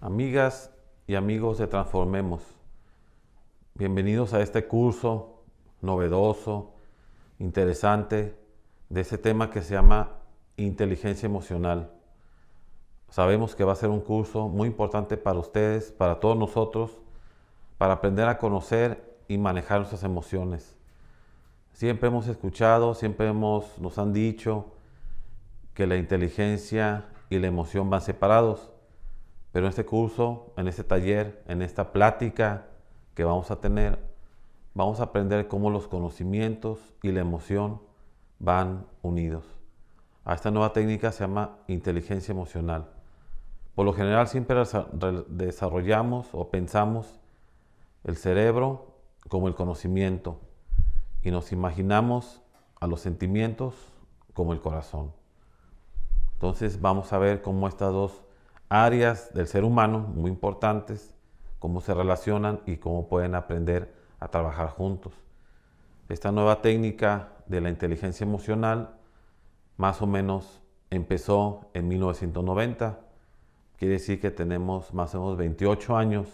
Amigas y amigos de Transformemos, bienvenidos a este curso novedoso, interesante, de este tema que se llama inteligencia emocional. Sabemos que va a ser un curso muy importante para ustedes, para todos nosotros, para aprender a conocer y manejar nuestras emociones. Siempre hemos escuchado, nos han dicho que la inteligencia y la emoción van separados. Pero en este curso, en este taller, en esta plática que vamos a tener, vamos a aprender cómo los conocimientos y la emoción van unidos. A esta nueva técnica se llama inteligencia emocional. Por lo general siempre desarrollamos o pensamos el cerebro como el conocimiento y nos imaginamos a los sentimientos como el corazón. Entonces vamos a ver cómo estas dos áreas del ser humano muy importantes, cómo se relacionan y cómo pueden aprender a trabajar juntos. Esta nueva técnica de la inteligencia emocional más o menos empezó en 1990. Quiere decir que tenemos más o menos 28 años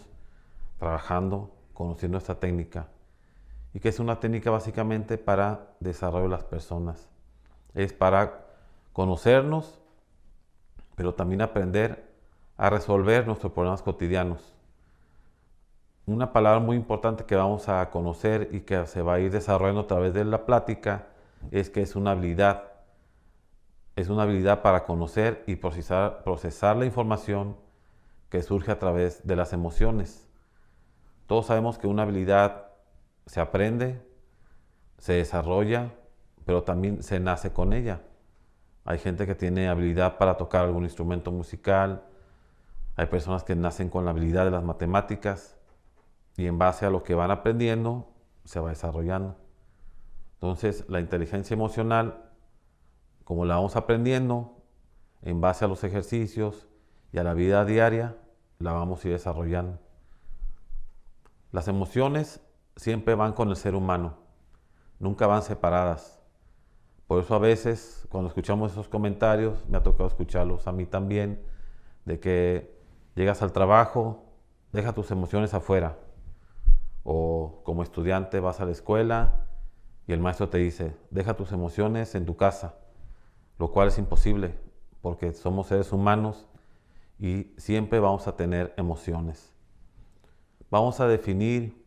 trabajando, conociendo esta técnica, y que es una técnica básicamente para desarrollo de las personas. Es para conocernos, pero también aprender a resolver nuestros problemas cotidianos. Una palabra muy importante que vamos a conocer y que se va a ir desarrollando a través de la plática es que es una habilidad. Es una habilidad para conocer y procesar la información que surge a través de las emociones. Todos sabemos que una habilidad se aprende, se desarrolla, pero también se nace con ella. Hay gente que tiene habilidad para tocar algún instrumento musical. Hay personas que nacen con la habilidad de las matemáticas y en base a lo que van aprendiendo se va desarrollando. Entonces, la inteligencia emocional, como la vamos aprendiendo en base a los ejercicios y a la vida diaria, la vamos a ir desarrollando. Las emociones siempre van con el ser humano, nunca van separadas. Por eso a veces, cuando escuchamos esos comentarios, me ha tocado escucharlos a mí también, de que llegas al trabajo, deja tus emociones afuera. O como estudiante vas a la escuela y el maestro te dice, deja tus emociones en tu casa, lo cual es imposible porque somos seres humanos y siempre vamos a tener emociones. Vamos a definir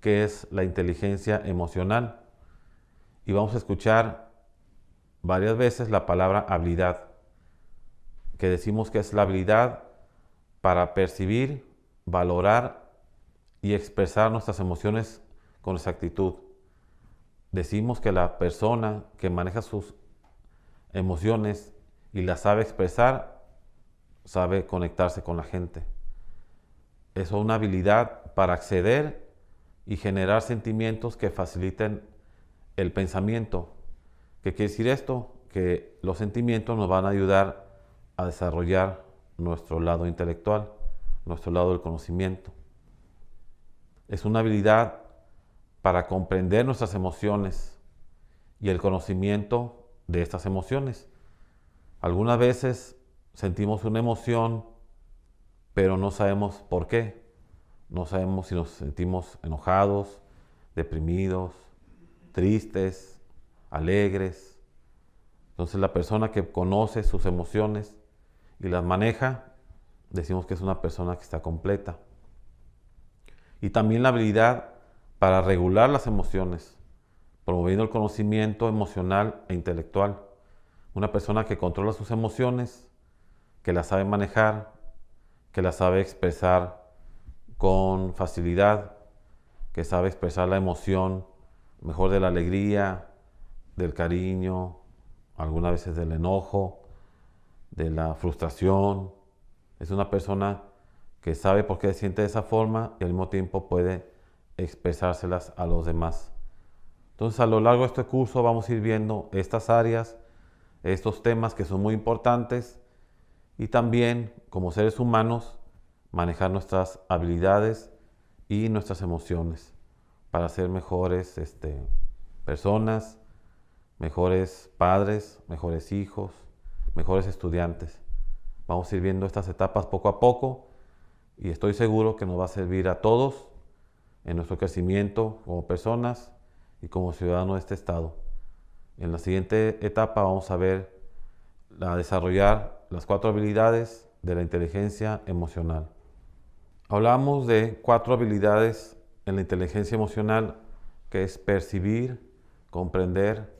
qué es la inteligencia emocional y vamos a escuchar varias veces la palabra habilidad, que decimos que es la habilidad para percibir, valorar y expresar nuestras emociones con exactitud. Decimos que la persona que maneja sus emociones y las sabe expresar, sabe conectarse con la gente. Es una habilidad para acceder y generar sentimientos que faciliten el pensamiento. ¿Qué quiere decir esto? Que los sentimientos nos van a ayudar a desarrollar nuestro lado intelectual, nuestro lado del conocimiento. Es una habilidad para comprender nuestras emociones y el conocimiento de estas emociones. Algunas veces sentimos una emoción, pero no sabemos por qué. No sabemos si nos sentimos enojados, deprimidos, tristes, alegres. Entonces la persona que conoce sus emociones y las maneja, decimos que es una persona que está completa. Y también la habilidad para regular las emociones, promoviendo el conocimiento emocional e intelectual. Una persona que controla sus emociones, que las sabe manejar, que las sabe expresar con facilidad, que sabe expresar la emoción mejor de la alegría, del cariño, algunas veces del enojo, de la frustración. Es una persona que sabe por qué se siente de esa forma y al mismo tiempo puede expresárselas a los demás. Entonces, a lo largo de este curso vamos a ir viendo estas áreas, estos temas que son muy importantes y también, como seres humanos, manejar nuestras habilidades y nuestras emociones para ser mejores personas, mejores padres, mejores hijos, mejores estudiantes. Vamos a ir viendo estas etapas poco a poco y estoy seguro que nos va a servir a todos en nuestro crecimiento como personas y como ciudadanos de este estado. En la siguiente etapa vamos a desarrollar las 4 habilidades de la inteligencia emocional. Hablamos de 4 habilidades en la inteligencia emocional, que es percibir, comprender,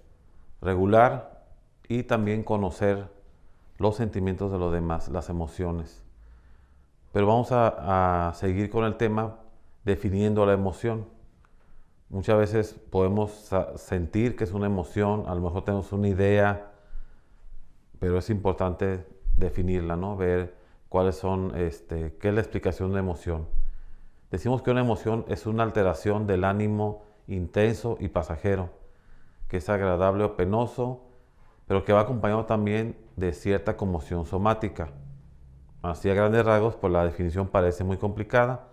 regular y también conocer los sentimientos de los demás, las emociones. Pero vamos a seguir con el tema definiendo la emoción. Muchas veces podemos sentir que es una emoción, a lo mejor tenemos una idea, pero es importante definirla, ¿no? Ver cuáles son, qué es la explicación de emoción. Decimos que una emoción es una alteración del ánimo intenso y pasajero, que es agradable o penoso, pero que va acompañado también de cierta conmoción somática. Así a grandes rasgos, pues la definición parece muy complicada,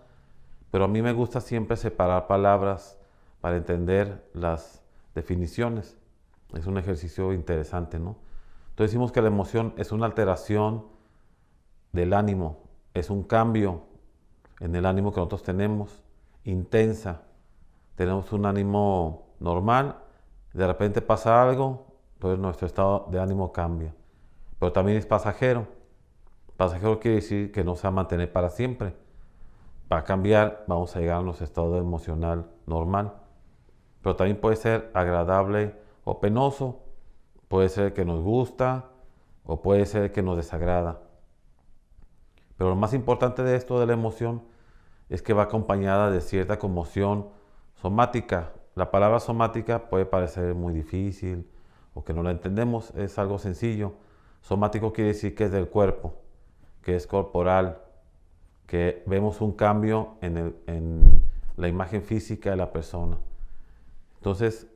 pero a mí me gusta siempre separar palabras para entender las definiciones. Es un ejercicio interesante, ¿no? Entonces decimos que la emoción es una alteración del ánimo, es un cambio en el ánimo que nosotros tenemos, intensa. Tenemos un ánimo normal, de repente pasa algo, entonces nuestro estado de ánimo cambia. Pero también es pasajero. Pasajero quiere decir que no se va a mantener para siempre. Para cambiar, vamos a llegar a nuestro estado emocional normal. Pero también puede ser agradable o penoso. Puede ser que nos gusta o puede ser que nos desagrada. Pero lo más importante de esto de la emoción es que va acompañada de cierta conmoción somática. La palabra somática puede parecer muy difícil o que no la entendemos, es algo sencillo. Somático quiere decir que es del cuerpo, que es corporal, que vemos un cambio en la imagen física de la persona. Entonces,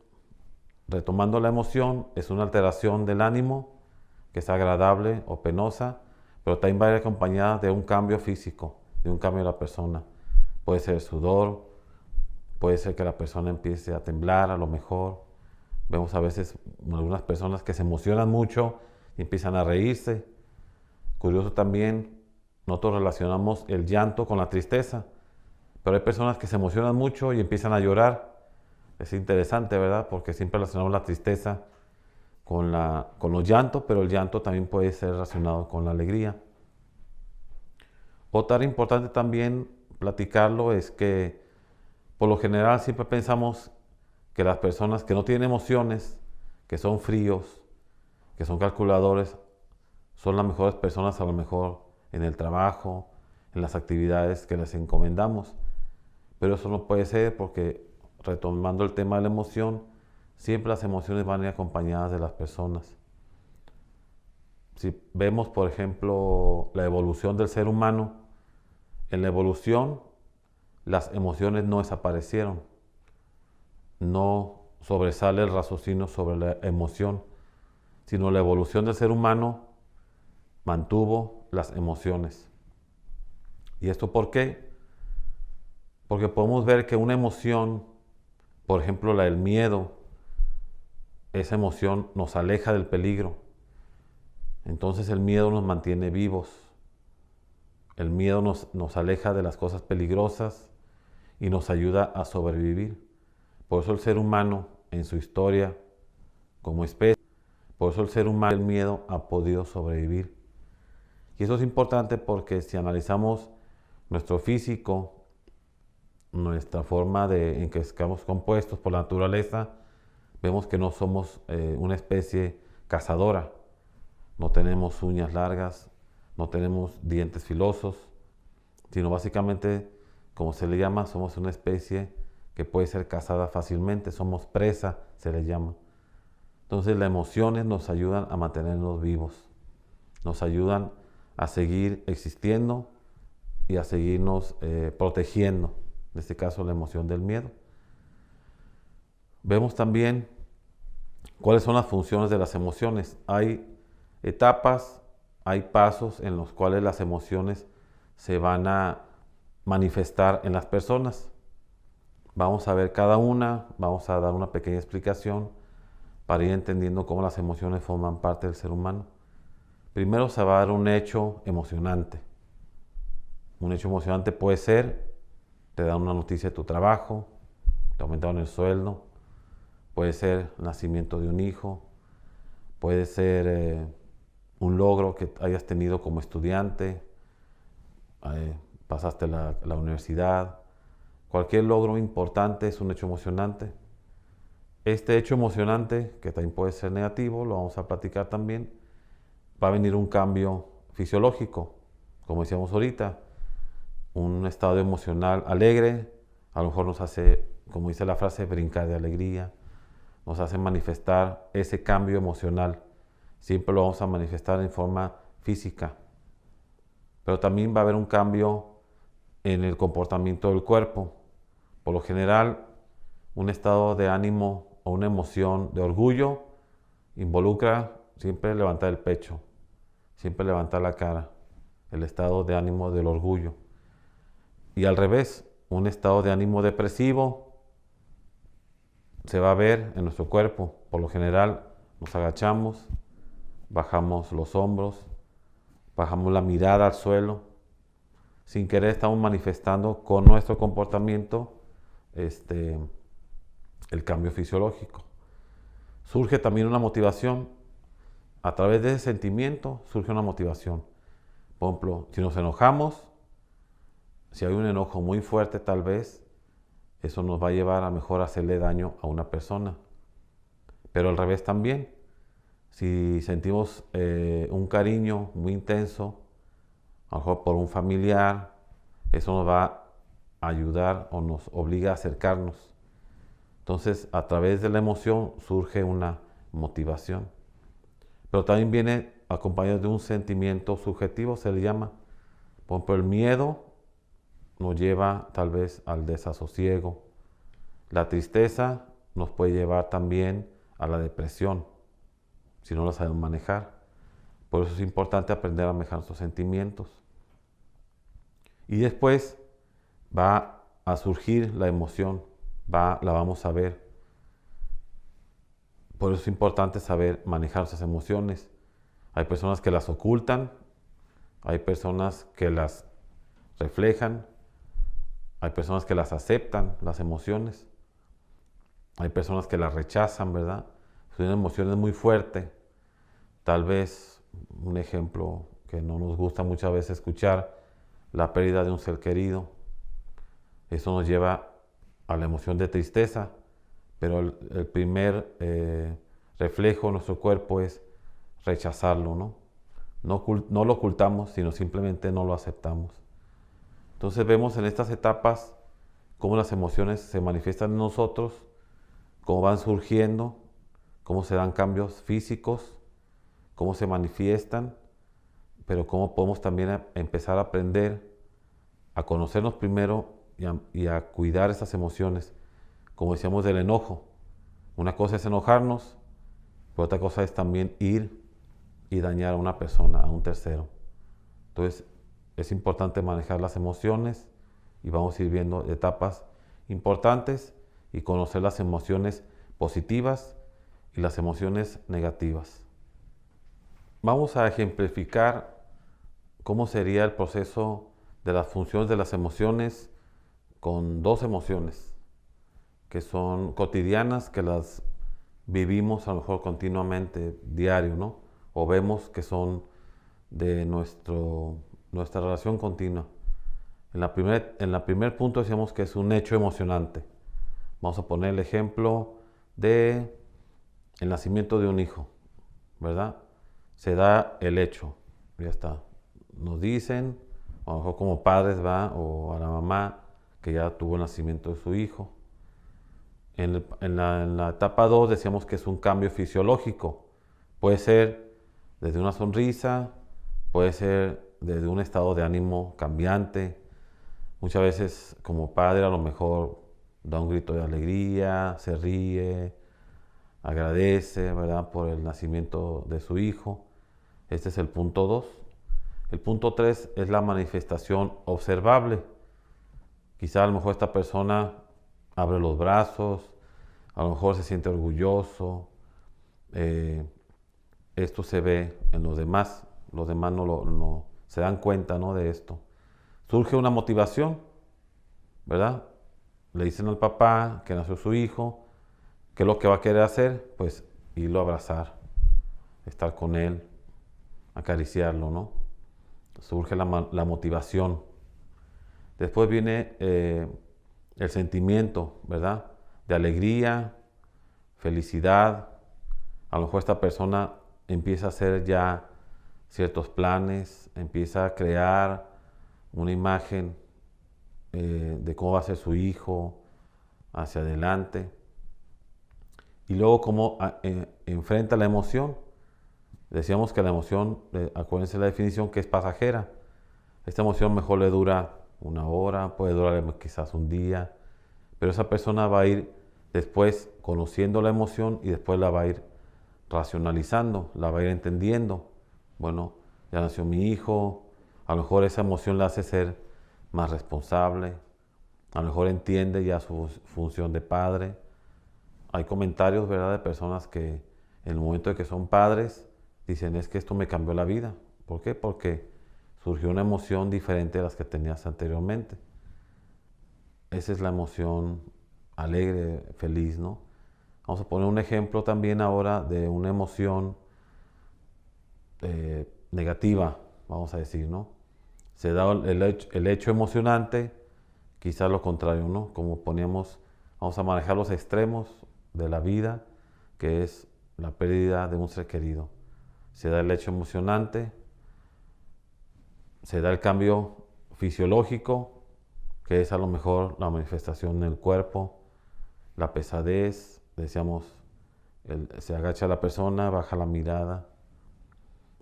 retomando la emoción, es una alteración del ánimo, que es agradable o penosa, pero también va a ir acompañada de un cambio físico, de un cambio de la persona. Puede ser sudor, puede ser que la persona empiece a temblar a lo mejor. Vemos a veces algunas personas que se emocionan mucho y empiezan a reírse. Curioso también, nosotros relacionamos el llanto con la tristeza, pero hay personas que se emocionan mucho y empiezan a llorar. Es interesante, ¿verdad? Porque siempre relacionamos la tristeza con los llantos, pero el llanto también puede ser relacionado con la alegría. Otra importante también platicarlo es que por lo general siempre pensamos que las personas que no tienen emociones, que son fríos, que son calculadores, son las mejores personas a lo mejor en el trabajo, en las actividades que les encomendamos. Pero eso no puede ser porque, retomando el tema de la emoción, siempre las emociones van a ir acompañadas de las personas. Si vemos, por ejemplo, la evolución del ser humano, en la evolución las emociones no desaparecieron. No sobresale el raciocinio sobre la emoción, sino la evolución del ser humano mantuvo las emociones. ¿Y esto por qué? Porque podemos ver que una emoción, por ejemplo la del miedo, esa emoción nos aleja del peligro. Entonces el miedo nos mantiene vivos. El miedo nos aleja de las cosas peligrosas y nos ayuda a sobrevivir. Por eso el ser humano en su historia como especie, por eso el ser humano, el miedo ha podido sobrevivir. Y eso es importante porque si analizamos nuestro físico, nuestra forma en que estamos compuestos por la naturaleza, vemos que no somos una especie cazadora. No tenemos uñas largas, no tenemos dientes filosos, sino básicamente, como se le llama, somos una especie que puede ser cazada fácilmente, somos presa, se le llama. Entonces las emociones nos ayudan a mantenernos vivos, nos ayudan a seguir existiendo y a seguirnos protegiendo, en este caso la emoción del miedo. Vemos también cuáles son las funciones de las emociones. Hay etapas, hay pasos en los cuales las emociones se van a manifestar en las personas. Vamos a ver cada una, vamos a dar una pequeña explicación para ir entendiendo cómo las emociones forman parte del ser humano. Primero se va a dar un hecho emocionante. Un hecho emocionante puede ser, te dan una noticia de tu trabajo, te aumentaron el sueldo, puede ser el nacimiento de un hijo, puede ser un logro que hayas tenido como estudiante, pasaste la universidad. Cualquier logro importante es un hecho emocionante. Este hecho emocionante, que también puede ser negativo, lo vamos a platicar también, va a venir un cambio fisiológico, como decíamos ahorita, un estado emocional alegre, a lo mejor nos hace, como dice la frase, brincar de alegría, nos hace manifestar ese cambio emocional. Siempre lo vamos a manifestar en forma física, pero también va a haber un cambio en el comportamiento del cuerpo. Por lo general, un estado de ánimo o una emoción de orgullo involucra siempre levantar el pecho, siempre levantar la cara, el estado de ánimo del orgullo. Y al revés, un estado de ánimo depresivo se va a ver en nuestro cuerpo. Por lo general, nos agachamos, bajamos los hombros, bajamos la mirada al suelo. Sin querer estamos manifestando con nuestro comportamiento el cambio fisiológico. Surge también una motivación. A través de ese sentimiento surge una motivación. Por ejemplo, si nos enojamos, si hay un enojo muy fuerte tal vez, eso nos va a llevar a mejor hacerle daño a una persona. Pero al revés también. Si sentimos un cariño muy intenso, a lo mejor por un familiar, eso nos va a ayudar o nos obliga a acercarnos. Entonces, a través de la emoción surge una motivación. Pero también viene acompañado de un sentimiento subjetivo, se le llama. Por ejemplo, el miedo nos lleva tal vez al desasosiego. La tristeza nos puede llevar también a la depresión, si no la sabemos manejar. Por eso es importante aprender a manejar nuestros sentimientos. Y después va a surgir la emoción, la vamos a ver. Por eso es importante saber manejar esas emociones. Hay personas que las ocultan, hay personas que las reflejan, hay personas que las aceptan, las emociones. Hay personas que las rechazan, ¿verdad? Son emociones muy fuertes. Tal vez un ejemplo que no nos gusta muchas veces escuchar, la pérdida de un ser querido. Eso nos lleva a la emoción de tristeza, pero el primer reflejo de nuestro cuerpo es rechazarlo, ¿no? No lo ocultamos, sino simplemente no lo aceptamos. Entonces vemos en estas etapas cómo las emociones se manifiestan en nosotros, cómo van surgiendo, cómo se dan cambios físicos, cómo se manifiestan, pero cómo podemos también empezar a aprender a conocernos primero y a cuidar esas emociones. Como decíamos del enojo, una cosa es enojarnos, pero otra cosa es también ir y dañar a una persona, a un tercero. Entonces es importante manejar las emociones y vamos a ir viendo etapas importantes y conocer las emociones positivas y las emociones negativas. Vamos a ejemplificar cómo sería el proceso de las funciones de las emociones con dos emociones que son cotidianas, que las vivimos a lo mejor continuamente, diario, ¿no? O vemos que son de nuestra relación continua. En la primer punto decíamos que es un hecho emocionante. Vamos a poner el ejemplo de el nacimiento de un hijo, ¿verdad? Se da el hecho, ya está. Nos dicen, a lo mejor como padres, ¿va? O a la mamá, que ya tuvo el nacimiento de su hijo. En la etapa 2 decíamos que es un cambio fisiológico. Puede ser desde una sonrisa, puede ser desde un estado de ánimo cambiante. Muchas veces como padre a lo mejor da un grito de alegría, se ríe, agradece, ¿verdad?, por el nacimiento de su hijo. Este es el punto 2. El punto 3 es la manifestación observable. Quizá a lo mejor esta persona abre los brazos, a lo mejor se siente orgulloso. Esto se ve en los demás no se dan cuenta, ¿no?, de esto. surge una motivación, ¿verdad? Le dicen al papá que nació su hijo, ¿qué es lo que va a querer hacer? Pues irlo a abrazar, estar con él, acariciarlo, ¿no? Surge la motivación. Después viene el sentimiento, ¿verdad? De alegría, felicidad. A lo mejor esta persona empieza a hacer ya ciertos planes, empieza a crear una imagen de cómo va a ser su hijo hacia adelante. Y luego cómo enfrenta la emoción. Decíamos que la emoción, acuérdense la definición, que es pasajera. Esta emoción mejor le dura una hora, puede durar quizás un día, pero esa persona va a ir después conociendo la emoción y después la va a ir racionalizando, la va a ir entendiendo. Bueno, ya nació mi hijo, a lo mejor esa emoción la hace ser más responsable, a lo mejor entiende ya su función de padre. Hay comentarios, ¿verdad?, de personas que en el momento de que son padres dicen, es que esto me cambió la vida. ¿Por qué? Porque surgió una emoción diferente a las que tenías anteriormente. Esa es la emoción alegre, feliz, ¿no? Vamos a poner un ejemplo también ahora de una emoción negativa, vamos a decir, ¿no? Se da el hecho emocionante, quizás lo contrario, ¿no? Como poníamos, vamos a manejar los extremos de la vida, que es la pérdida de un ser querido. Se da el hecho emocionante, se da el cambio fisiológico, que es a lo mejor la manifestación en el cuerpo, la pesadez, decíamos, se agacha la persona, baja la mirada.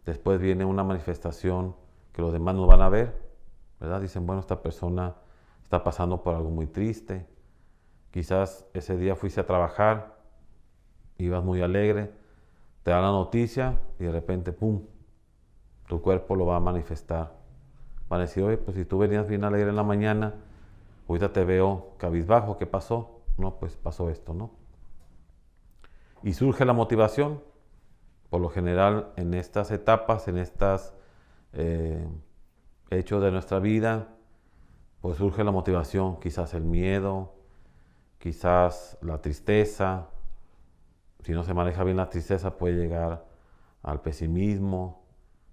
Después viene una manifestación que los demás no van a ver, ¿verdad? Dicen, bueno, esta persona está pasando por algo muy triste. Quizás ese día fuiste a trabajar, ibas muy alegre, te da la noticia y de repente, ¡pum!, tu cuerpo lo va a manifestar. Van a decir, oye, pues si tú venías bien alegre en la mañana, ahorita te veo cabizbajo, ¿qué pasó? No, pues pasó esto, ¿no? Y surge la motivación. Por lo general, en estas etapas, en estos hechos de nuestra vida, pues surge la motivación, quizás el miedo, quizás la tristeza. Si no se maneja bien la tristeza, puede llegar al pesimismo,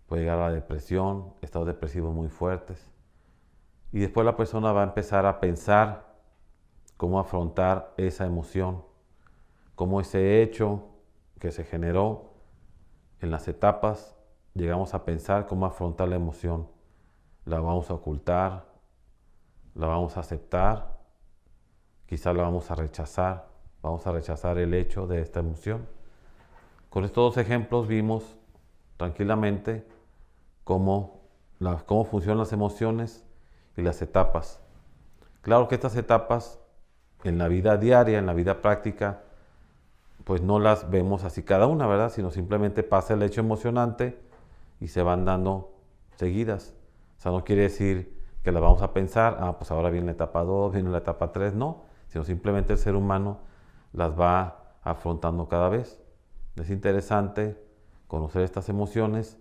puede llegar a la depresión, estados depresivos muy fuertes. Y después la persona va a empezar a pensar cómo afrontar esa emoción, cómo ese hecho que se generó en las etapas, llegamos a pensar cómo afrontar la emoción. La vamos a ocultar, la vamos a aceptar, quizás la vamos a rechazar el hecho de esta emoción. Con estos dos ejemplos vimos tranquilamente cómo funcionan las emociones y las etapas. Claro que estas etapas en la vida diaria, en la vida práctica, pues no las vemos así cada una, ¿verdad? Sino simplemente pasa el hecho emocionante y se van dando seguidas. O sea, no quiere decir que las vamos a pensar, pues ahora viene la etapa 2, viene la etapa 3, no, sino simplemente el ser humano las va afrontando cada vez. Es interesante conocer estas emociones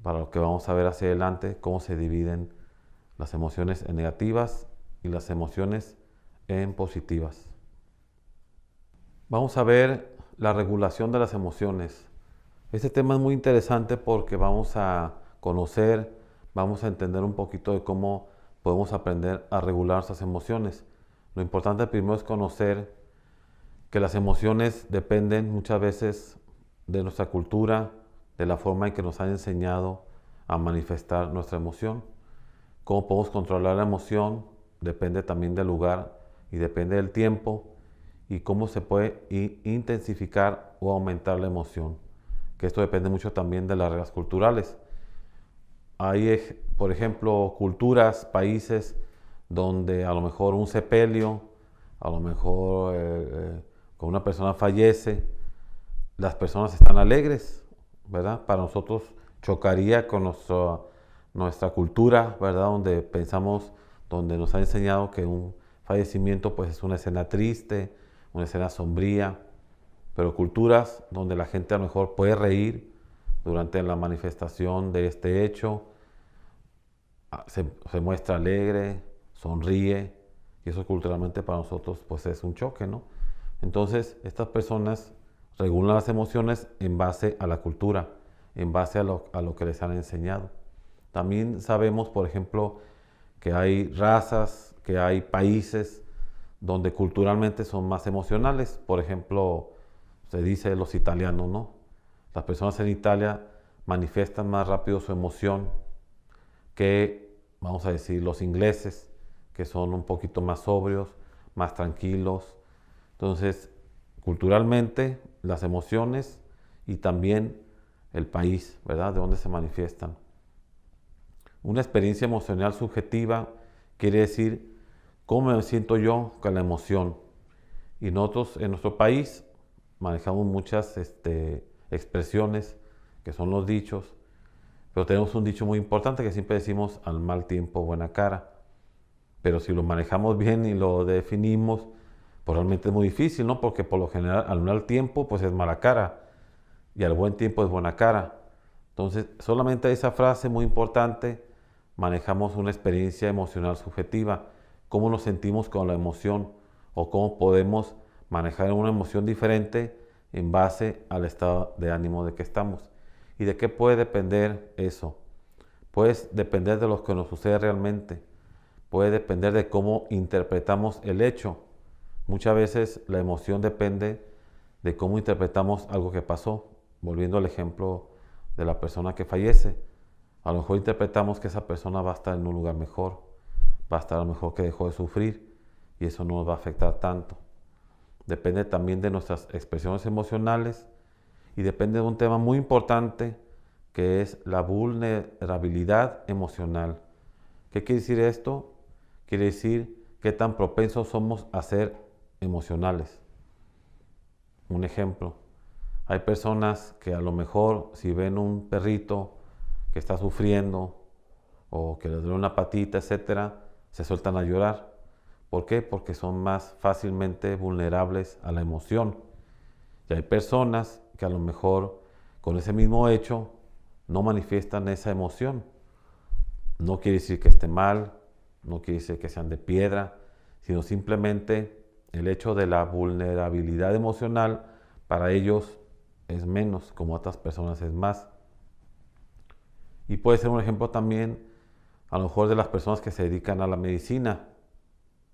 para lo que vamos a ver hacia adelante, cómo se dividen las emociones en negativas y las emociones en positivas. Vamos a ver la regulación de las emociones. Este tema es muy interesante porque vamos a conocer, vamos a entender un poquito de cómo podemos aprender a regular nuestras emociones. Lo importante primero es conocer que las emociones dependen muchas veces de nuestra cultura, de la forma en que nos han enseñado a manifestar nuestra emoción. Cómo podemos controlar la emoción depende también del lugar y depende del tiempo y cómo se puede intensificar o aumentar la emoción. Que esto depende mucho también de las reglas culturales. Hay, por ejemplo, culturas, países donde a lo mejor un sepelio, a lo mejor cuando una persona fallece, las personas están alegres, ¿verdad? Para nosotros chocaría con nuestra cultura, ¿verdad? Donde pensamos, donde nos ha enseñado que un fallecimiento pues es una escena triste, una escena sombría, pero culturas donde la gente a lo mejor puede reír durante la manifestación de este hecho, se muestra alegre, sonríe, y eso culturalmente para nosotros pues es un choque, ¿no? Entonces, estas personas regulan las emociones en base a la cultura, en base a lo que les han enseñado. También sabemos, por ejemplo, que hay razas, que hay países donde culturalmente son más emocionales. Por ejemplo, se dice los italianos, ¿no? Las personas en Italia manifiestan más rápido su emoción que, vamos a decir, los ingleses, que son un poquito más sobrios, más tranquilos. Entonces, culturalmente, las emociones y también el país, ¿verdad? De donde se manifiestan. Una experiencia emocional subjetiva quiere decir cómo me siento yo con la emoción. Y nosotros en nuestro país manejamos muchas expresiones que son los dichos, pero tenemos un dicho muy importante que siempre decimos: al mal tiempo, buena cara. Pero si lo manejamos bien y lo definimos, pues realmente es muy difícil, ¿no? Porque por lo general al mal tiempo pues es mala cara y al buen tiempo es buena cara. Entonces, solamente esa frase muy importante manejamos una experiencia emocional subjetiva, cómo nos sentimos con la emoción o cómo podemos manejar una emoción diferente en base al estado de ánimo de que estamos. ¿Y de qué puede depender eso? Puede depender de lo que nos sucede realmente, puede depender de cómo interpretamos el hecho. Muchas veces la emoción depende de cómo interpretamos algo que pasó. Volviendo al ejemplo de la persona que fallece, a lo mejor interpretamos que esa persona va a estar en un lugar mejor, va a estar a lo mejor que dejó de sufrir y eso no nos va a afectar tanto. Depende también de nuestras expresiones emocionales y depende de un tema muy importante que es la vulnerabilidad emocional. ¿Qué quiere decir esto? Quiere decir qué tan propensos somos a ser emocionales. Un ejemplo, hay personas que a lo mejor si ven un perrito que está sufriendo o que les duele una patita, etcétera, se sueltan a llorar. ¿Por qué? Porque son más fácilmente vulnerables a la emoción. Y hay personas que a lo mejor con ese mismo hecho no manifiestan esa emoción. No quiere decir que esté mal, no quiere decir que sean de piedra, sino simplemente el hecho de la vulnerabilidad emocional para ellos es menos, como otras personas es más. Y puede ser un ejemplo también, a lo mejor, de las personas que se dedican a la medicina.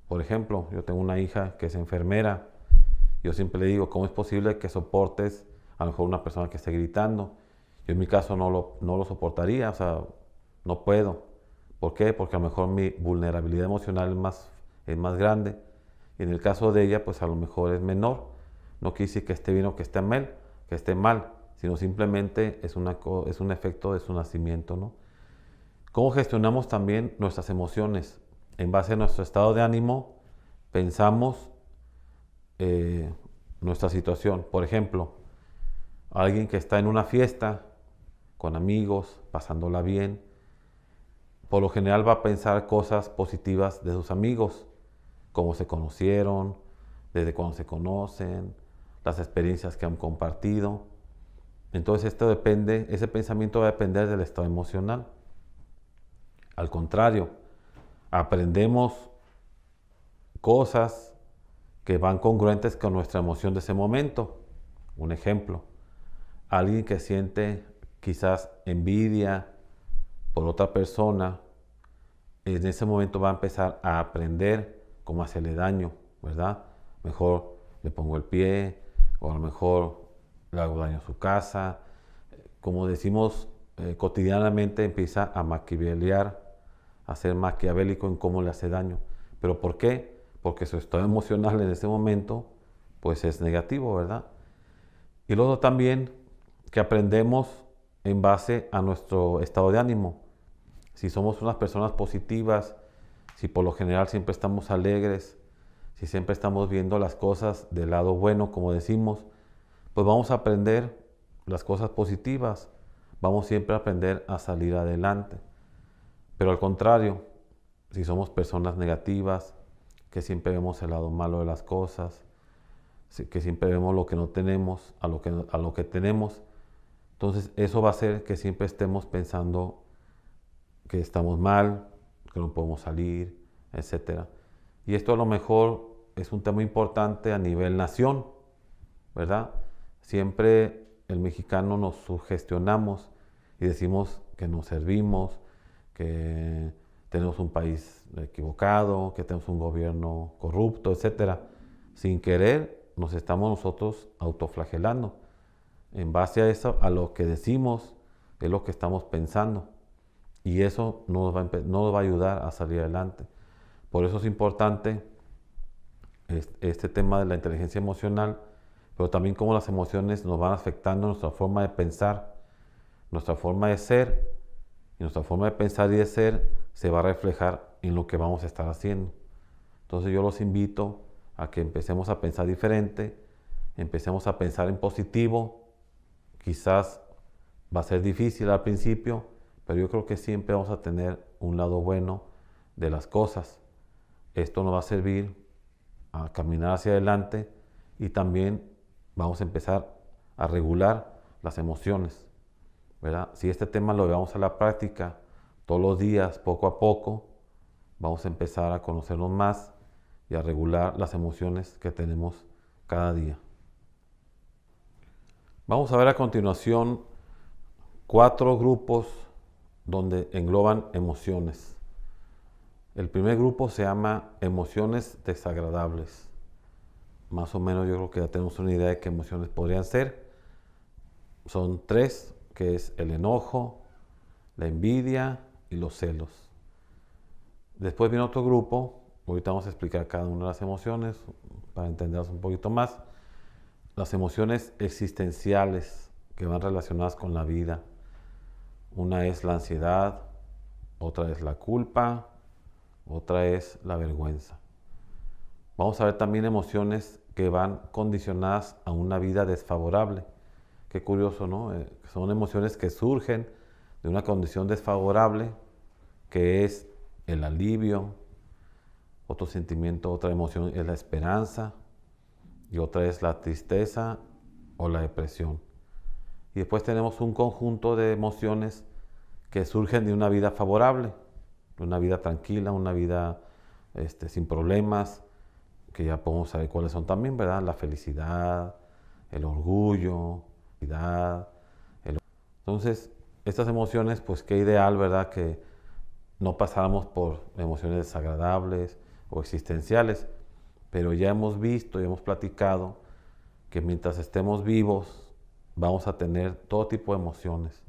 Por ejemplo, yo tengo una hija que es enfermera. Yo siempre le digo: ¿cómo es posible que soportes a lo mejor una persona que esté gritando? Yo en mi caso no lo soportaría, o sea, no puedo. ¿Por qué? Porque a lo mejor mi vulnerabilidad emocional es más grande. Y en el caso de ella, pues a lo mejor es menor. No quiere decir que esté bien o que esté mal, sino simplemente es un efecto de su nacimiento, ¿no? ¿Cómo gestionamos también nuestras emociones? En base a nuestro estado de ánimo, pensamos nuestra situación. Por ejemplo, alguien que está en una fiesta con amigos, pasándola bien, por lo general va a pensar cosas positivas de sus amigos, cómo se conocieron, desde cuándo se conocen, las experiencias que han compartido. Entonces ese pensamiento va a depender del estado emocional. Al contrario, aprendemos cosas que van congruentes con nuestra emoción de ese momento. Un ejemplo, alguien que siente quizás envidia por otra persona, en ese momento va a empezar a aprender cómo hacerle daño, ¿verdad? Mejor le pongo el pie, o a lo mejor le hago daño a su casa. Como decimos cotidianamente, empieza a maquiavelar, a ser maquiavélico en cómo le hace daño. ¿Pero por qué? Porque su estado emocional en ese momento pues es negativo, ¿verdad? Y luego también que aprendemos en base a nuestro estado de ánimo. Si somos unas personas positivas, si por lo general siempre estamos alegres, si siempre estamos viendo las cosas del lado bueno, como decimos, pues vamos a aprender las cosas positivas, vamos siempre a aprender a salir adelante. Pero al contrario, si somos personas negativas, que siempre vemos el lado malo de las cosas, que siempre vemos lo que no tenemos a lo que tenemos, entonces eso va a hacer que siempre estemos pensando que estamos mal, que no podemos salir, etc. Y esto a lo mejor es un tema importante a nivel nación, ¿verdad? Siempre el mexicano nos sugestionamos y decimos que nos servimos, que tenemos un país equivocado, que tenemos un gobierno corrupto, etc. Sin querer nos estamos nosotros autoflagelando. En base a eso, a lo que decimos, es lo que estamos pensando. Y eso no nos va a ayudar a salir adelante. Por eso es importante este tema de la inteligencia emocional, pero también cómo las emociones nos van afectando nuestra forma de pensar, nuestra forma de ser, y nuestra forma de pensar y de ser se va a reflejar en lo que vamos a estar haciendo. Entonces yo los invito a que empecemos a pensar diferente, empecemos a pensar en positivo. Quizás va a ser difícil al principio, pero yo creo que siempre vamos a tener un lado bueno de las cosas. Esto nos va a servir a caminar hacia adelante y también vamos a empezar a regular las emociones, ¿verdad? Si este tema lo llevamos a la práctica todos los días, poco a poco, vamos a empezar a conocernos más y a regular las emociones que tenemos cada día. Vamos a ver a continuación 4 grupos donde engloban emociones. El primer grupo se llama emociones desagradables. Más o menos yo creo que ya tenemos una idea de qué emociones podrían ser. Son 3, que es el enojo, la envidia y los celos. Después viene otro grupo, ahorita vamos a explicar cada una de las emociones para entenderlas un poquito más. Las emociones existenciales que van relacionadas con la vida. Una es la ansiedad, otra es la culpa, otra es la vergüenza. Vamos a ver también emociones que van condicionadas a una vida desfavorable. Qué curioso, ¿no? Son emociones que surgen de una condición desfavorable, que es el alivio. Otro sentimiento, otra emoción es la esperanza, y otra es la tristeza o la depresión. Y después tenemos un conjunto de emociones que surgen de una vida favorable, de una vida tranquila, una vida sin problemas, que ya podemos saber cuáles son también, ¿verdad? La felicidad, el orgullo, entonces, estas emociones, pues qué ideal, ¿verdad? Que no pasáramos por emociones desagradables o existenciales, pero ya hemos visto y hemos platicado que mientras estemos vivos vamos a tener todo tipo de emociones.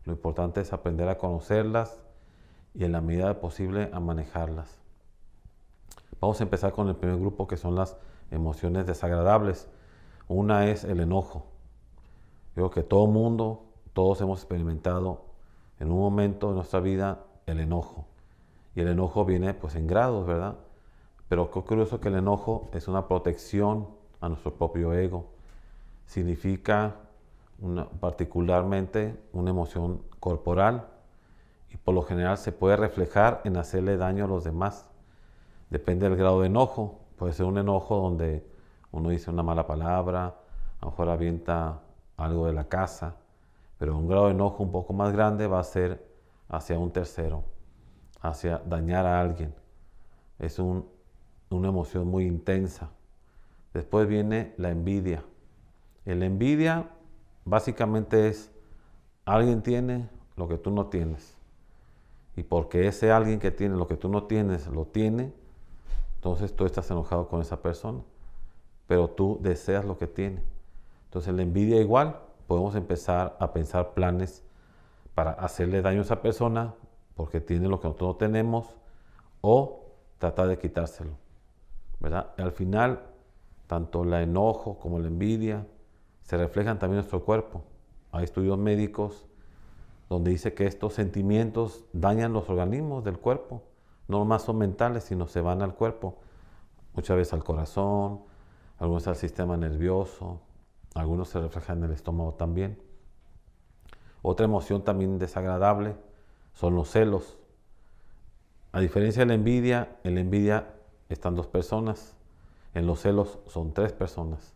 Lo importante es aprender a conocerlas y en la medida de posible a manejarlas. Vamos a empezar con el primer grupo, que son las emociones desagradables. Una es el enojo. Yo creo que todo mundo, todos hemos experimentado en un momento de nuestra vida el enojo. Y el enojo viene pues en grados, ¿verdad? Pero qué curioso que el enojo es una protección a nuestro propio ego. Significa particularmente una emoción corporal y por lo general se puede reflejar en hacerle daño a los demás. Depende del grado de enojo. Puede ser un enojo donde uno dice una mala palabra, a lo mejor avienta algo de la casa, pero un grado de enojo un poco más grande va a ser hacia un tercero, hacia dañar a alguien. Es una emoción muy intensa. Después viene la envidia. La envidia básicamente es alguien tiene lo que tú no tienes. Y porque ese alguien que tiene lo que tú no tienes, lo tiene, entonces tú estás enojado con esa persona. Pero tú deseas lo que tiene. Entonces la envidia igual, podemos empezar a pensar planes para hacerle daño a esa persona porque tiene lo que nosotros no tenemos o tratar de quitárselo, ¿verdad? Y al final, tanto el enojo como la envidia se reflejan también en nuestro cuerpo. Hay estudios médicos donde dice que estos sentimientos dañan los organismos del cuerpo. No nomás son mentales, sino se van al cuerpo. Muchas veces al corazón, algunos al sistema nervioso, algunos se reflejan en el estómago también. Otra emoción también desagradable son los celos. A diferencia de la envidia, en la envidia están 2 personas. En los celos son 3 personas.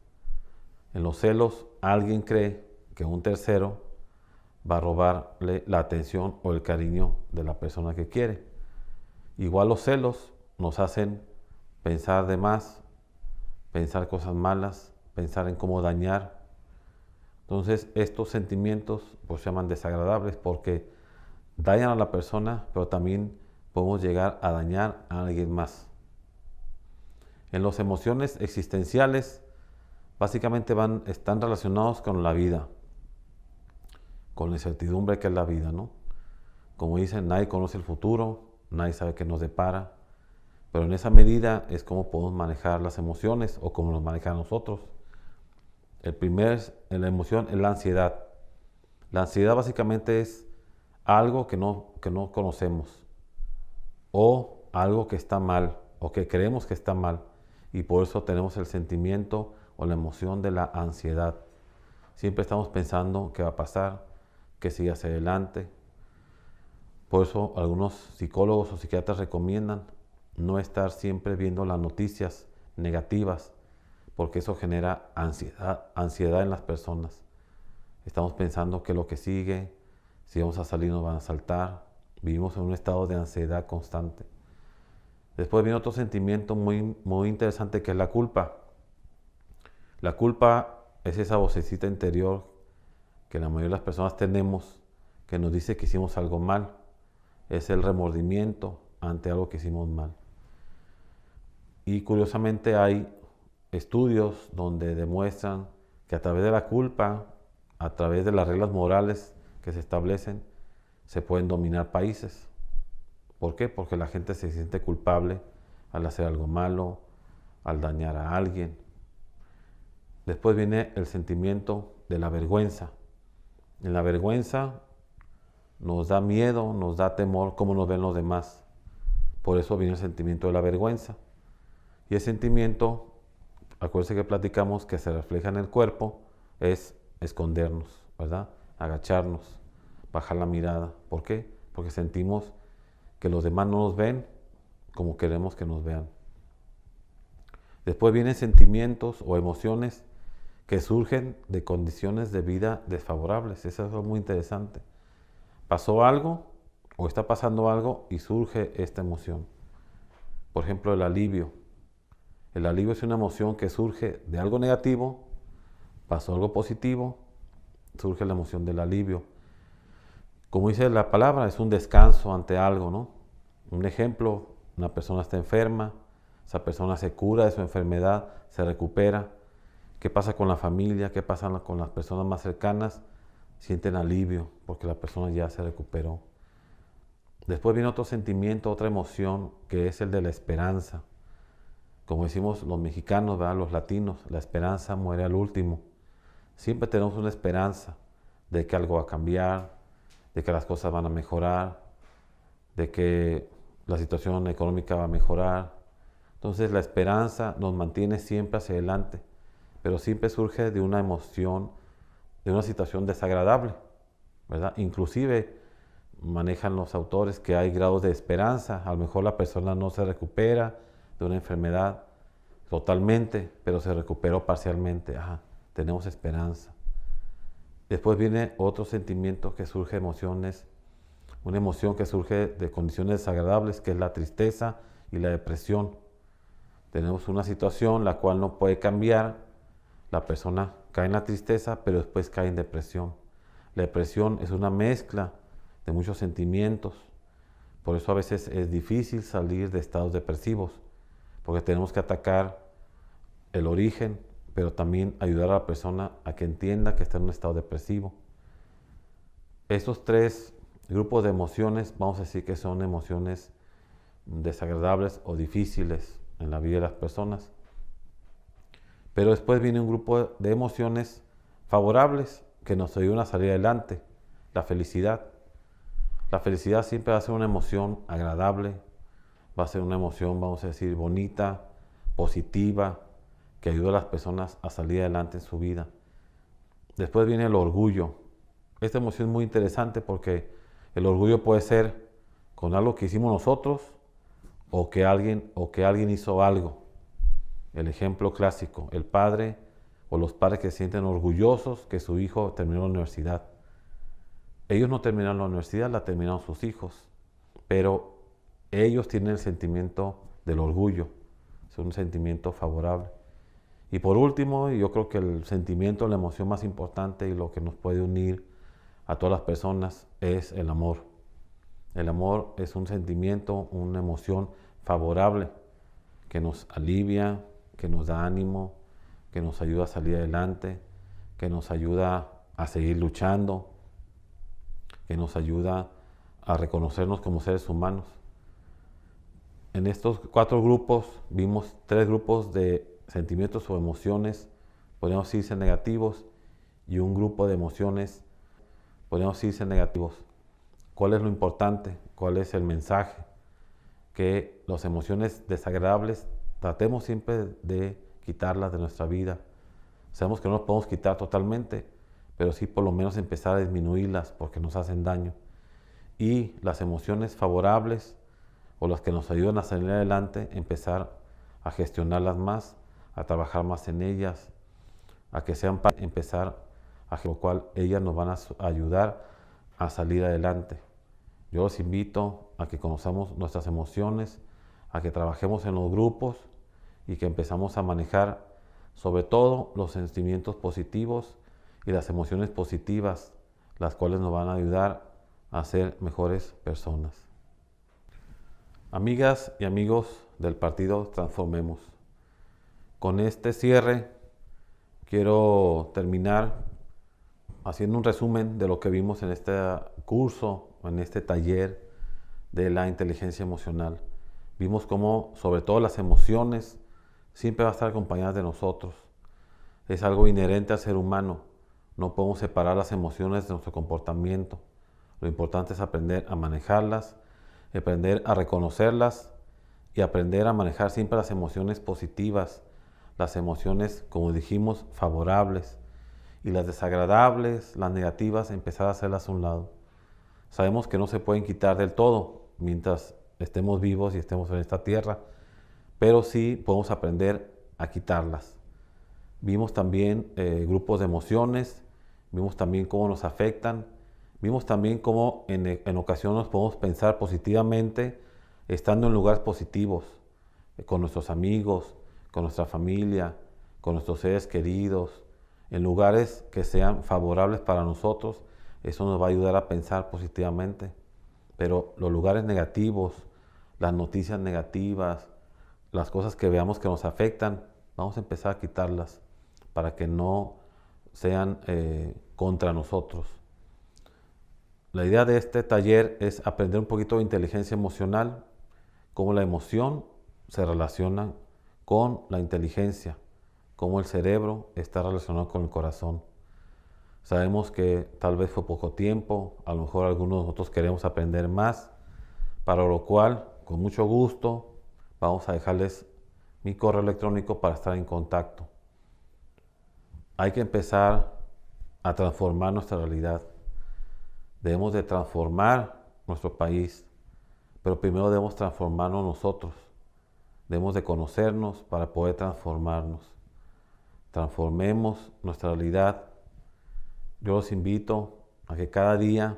En los celos alguien cree que un tercero va a robarle la atención o el cariño de la persona que quiere. Igual los celos nos hacen pensar de más, pensar cosas malas, pensar en cómo dañar. Entonces estos sentimientos pues se llaman desagradables porque dañan a la persona, pero también podemos llegar a dañar a alguien más. En las emociones existenciales básicamente están relacionados con la vida, con la incertidumbre que es la vida, ¿no? Como dicen, nadie conoce el futuro, nadie sabe qué nos depara, pero en esa medida es como podemos manejar las emociones o cómo nos manejan nosotros. En la emoción es la ansiedad. La ansiedad básicamente es algo que no conocemos o algo que está mal o que creemos que está mal y por eso tenemos el sentimiento o la emoción de la ansiedad. Siempre estamos pensando qué va a pasar, qué sigue hacia adelante. Por eso algunos psicólogos o psiquiatras recomiendan no estar siempre viendo las noticias negativas, porque eso genera ansiedad en las personas. Estamos pensando qué es lo que sigue, si vamos a salir nos van a asaltar. Vivimos en un estado de ansiedad constante. Después viene otro sentimiento muy interesante que es la culpa. La culpa es esa vocecita interior que la mayoría de las personas tenemos que nos dice que hicimos algo mal. Es el remordimiento ante algo que hicimos mal. Y curiosamente hay estudios donde demuestran que a través de la culpa, a través de las reglas morales que se establecen, se pueden dominar países. ¿Por qué? Porque la gente se siente culpable al hacer algo malo, al dañar a alguien. Después viene el sentimiento de la vergüenza. En la vergüenza nos da miedo, nos da temor cómo nos ven los demás. Por eso viene el sentimiento de la vergüenza. Y el sentimiento, acuérdense que platicamos que se refleja en el cuerpo, es escondernos, ¿verdad? Agacharnos, bajar la mirada. ¿Por qué? Porque sentimos que los demás no nos ven como queremos que nos vean. Después vienen sentimientos o emociones que surgen de condiciones de vida desfavorables. Eso es muy interesante. Pasó algo o está pasando algo y surge esta emoción. Por ejemplo, el alivio. El alivio es una emoción que surge de algo negativo, pasó algo positivo, surge la emoción del alivio. Como dice la palabra, es un descanso ante algo, ¿no? Un ejemplo, una persona está enferma, esa persona se cura de su enfermedad, se recupera. ¿Qué pasa con la familia? ¿Qué pasa con las personas más cercanas? Sienten alivio porque la persona ya se recuperó. Después viene otro sentimiento, otra emoción, que es el de la esperanza. Como decimos los mexicanos, ¿verdad? Los latinos, la esperanza muere al último. Siempre tenemos una esperanza de que algo va a cambiar, de que las cosas van a mejorar, de que la situación económica va a mejorar. Entonces la esperanza nos mantiene siempre hacia adelante, pero siempre surge de una emoción, de una situación desagradable, ¿verdad? Inclusive manejan los autores que hay grados de esperanza. A lo mejor la persona no se recupera de una enfermedad totalmente, pero se recuperó parcialmente. Tenemos esperanza. Después viene otro sentimiento que surge de emociones, una emoción que surge de condiciones desagradables, que es la tristeza y la depresión. Tenemos una situación la cual no puede cambiar, la persona cae en la tristeza, pero después cae en depresión. La depresión es una mezcla de muchos sentimientos, por eso a veces es difícil salir de estados depresivos, porque tenemos que atacar el origen, pero también ayudar a la persona a que entienda que está en un estado depresivo. Estos tres grupos de emociones, vamos a decir que son emociones desagradables o difíciles en la vida de las personas. Pero después viene un grupo de emociones favorables que nos ayudan a salir adelante. La felicidad. La felicidad siempre va a ser una emoción agradable, va a ser una emoción, vamos a decir, bonita, positiva, que ayuda a las personas a salir adelante en su vida. Después viene el orgullo. Esta emoción es muy interesante porque el orgullo puede ser con algo que hicimos nosotros o que alguien hizo algo. El ejemplo clásico, el padre o los padres que se sienten orgullosos que su hijo terminó la universidad. Ellos no terminaron la universidad, la terminaron sus hijos, pero ellos tienen el sentimiento del orgullo, es un sentimiento favorable. Y por último, yo creo que el sentimiento, la emoción más importante y lo que nos puede unir a todas las personas es el amor. El amor es un sentimiento, una emoción favorable que nos alivia, que nos da ánimo, que nos ayuda a salir adelante, que nos ayuda a seguir luchando, que nos ayuda a reconocernos como seres humanos. En estos 4 grupos vimos 3 grupos de sentimientos o emociones, podríamos decirse negativos, y un grupo de emociones, podríamos decirse negativos. ¿Cuál es lo importante? ¿Cuál es el mensaje? Que las emociones desagradables tratemos siempre de quitarlas de nuestra vida. Sabemos que no las podemos quitar totalmente, pero sí por lo menos empezar a disminuirlas porque nos hacen daño. Y las emociones favorables o las que nos ayudan a salir adelante, empezar a gestionarlas más, a trabajar más en ellas, a que sean para empezar, a lo cual ellas nos van a ayudar a salir adelante. Yo los invito a que conozcamos nuestras emociones, a que trabajemos en los grupos y que empezamos a manejar sobre todo los sentimientos positivos y las emociones positivas, las cuales nos van a ayudar a ser mejores personas. Amigas y amigos del partido Transformemos, con este cierre quiero terminar haciendo un resumen de lo que vimos en este curso, en este taller de la inteligencia emocional. Vimos cómo, sobre todo, las emociones siempre van a estar acompañadas de nosotros. Es algo inherente al ser humano. No podemos separar las emociones de nuestro comportamiento. Lo importante es aprender a manejarlas, aprender a reconocerlas y aprender a manejar siempre las emociones positivas, las emociones, como dijimos, favorables, y las desagradables, las negativas, empezar a hacerlas a un lado. Sabemos que no se pueden quitar del todo mientras estemos vivos y estemos en esta tierra, pero sí podemos aprender a quitarlas. Vimos también grupos de emociones, vimos también cómo nos afectan, vimos también cómo en ocasiones podemos pensar positivamente estando en lugares positivos, con nuestros amigos, con nuestra familia, con nuestros seres queridos, en lugares que sean favorables para nosotros. Eso nos va a ayudar a pensar positivamente. Pero los lugares negativos, las noticias negativas, las cosas que veamos que nos afectan, vamos a empezar a quitarlas para que no sean contra nosotros. La idea de este taller es aprender un poquito de inteligencia emocional, cómo la emoción se relaciona con la inteligencia, cómo el cerebro está relacionado con el corazón. Sabemos que tal vez fue poco tiempo, a lo mejor algunos de nosotros queremos aprender más, para lo cual, con mucho gusto, vamos a dejarles mi correo electrónico para estar en contacto. Hay que empezar a transformar nuestra realidad. Debemos de transformar nuestro país, pero primero debemos transformarnos nosotros. Debemos de conocernos para poder transformarnos. Transformemos nuestra realidad. Yo los invito a que cada día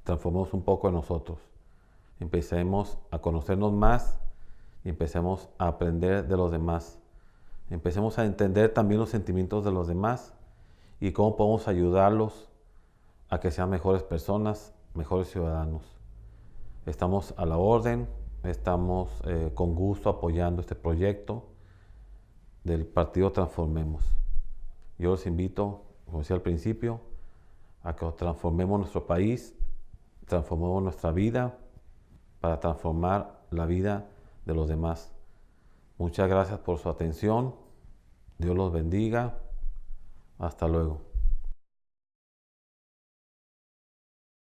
transformemos un poco de nosotros. Empecemos a conocernos más y empecemos a aprender de los demás. Empecemos a entender también los sentimientos de los demás y cómo podemos ayudarlos a que sean mejores personas, mejores ciudadanos. Estamos a la orden, estamos con gusto apoyando este proyecto del partido Transformemos. Yo los invito, como decía al principio, a que transformemos nuestro país, transformemos nuestra vida para transformar la vida de los demás. Muchas gracias por su atención. Dios los bendiga. Hasta luego.